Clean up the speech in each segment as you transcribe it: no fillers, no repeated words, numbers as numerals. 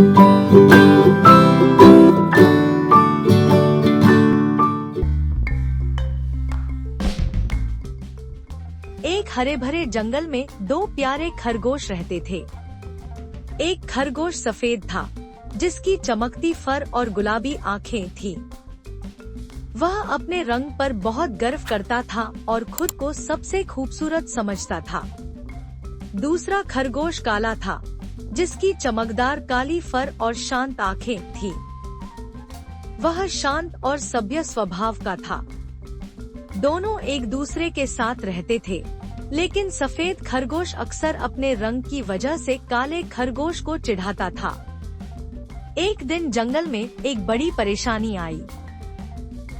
एक हरे भरे जंगल में दो प्यारे खरगोश रहते थे। एक खरगोश सफेद था, जिसकी चमकती फर और गुलाबी आँखें थीं। वह अपने रंग पर बहुत गर्व करता था और खुद को सबसे खूबसूरत समझता था। दूसरा खरगोश काला था, जिसकी चमकदार काली फर और शांत आँखें थीं। वह शांत और सभ्य स्वभाव का था। दोनों एक दूसरे के साथ रहते थे, लेकिन सफेद खरगोश अक्सर अपने रंग की वजह से काले खरगोश को चिढ़ाता था। एक दिन जंगल में एक बड़ी परेशानी आई।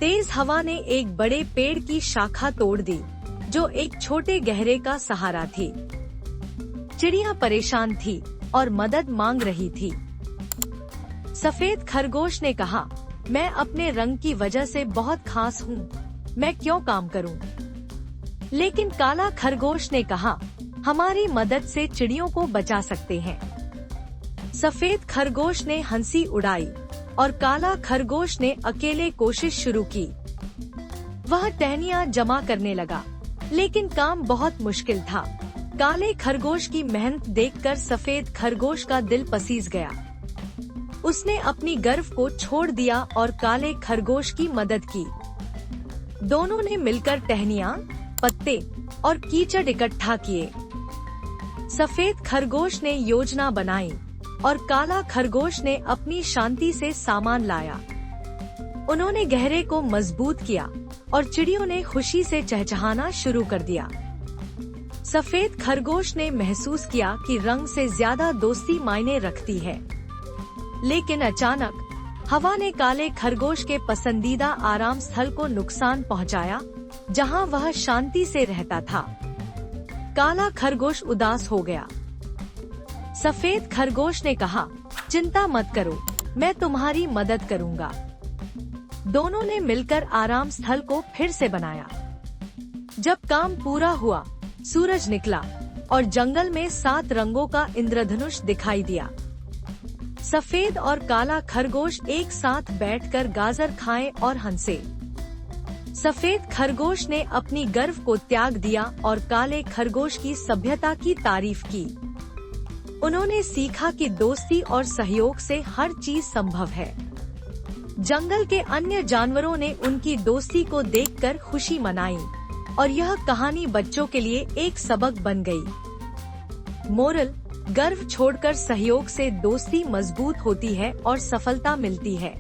तेज हवा ने एक बड़े पेड़ की शाखा तोड़ दी, जो एक छोटे गहरे का सहारा थी। चिड़िया परेशान थी और मदद मांग रही थी। सफेद खरगोश ने कहा, मैं अपने रंग की वजह से बहुत खास हूँ, मैं क्यों काम करूँ? लेकिन काला खरगोश ने कहा, हमारी मदद से चिड़ियों को बचा सकते हैं। सफेद खरगोश ने हंसी उड़ाई और काला खरगोश ने अकेले कोशिश शुरू की। वह टहनियाँ जमा करने लगा, लेकिन काम बहुत मुश्किल था। काले खरगोश की मेहनत देखकर सफेद खरगोश का दिल पसीज गया। उसने अपनी गर्व को छोड़ दिया और काले खरगोश की मदद की। दोनों ने मिलकर टहनियाँ, पत्ते और कीचड़ इकट्ठा किए। सफेद खरगोश ने योजना बनाई और काला खरगोश ने अपनी शांति से सामान लाया। उन्होंने गहरे को मजबूत किया और चिड़ियों ने खुशी से चहचहाना शुरू कर दिया। सफेद खरगोश ने महसूस किया कि रंग से ज्यादा दोस्ती मायने रखती है। लेकिन अचानक हवा ने काले खरगोश के पसंदीदा आराम स्थल को नुकसान पहुंचाया, जहां वह शांति से रहता था। काला खरगोश उदास हो गया। सफेद खरगोश ने कहा, चिंता मत करो, मैं तुम्हारी मदद करूंगा। दोनों ने मिलकर आराम स्थल को फिर से बनाया। जब काम पूरा हुआ, सूरज निकला और जंगल में 7 रंगों का इंद्रधनुष दिखाई दिया। सफेद और काला खरगोश एक साथ बैठकर गाजर खाएं और हंसे। सफेद खरगोश ने अपनी गर्व को त्याग दिया और काले खरगोश की सभ्यता की तारीफ की। उन्होंने सीखा कि दोस्ती और सहयोग से हर चीज संभव है। जंगल के अन्य जानवरों ने उनकी दोस्ती को देखकर खुशी मनाई और यह कहानी बच्चों के लिए एक सबक बन गई। मोरल: गर्व छोड़कर सहयोग से दोस्ती मजबूत होती है और सफलता मिलती है।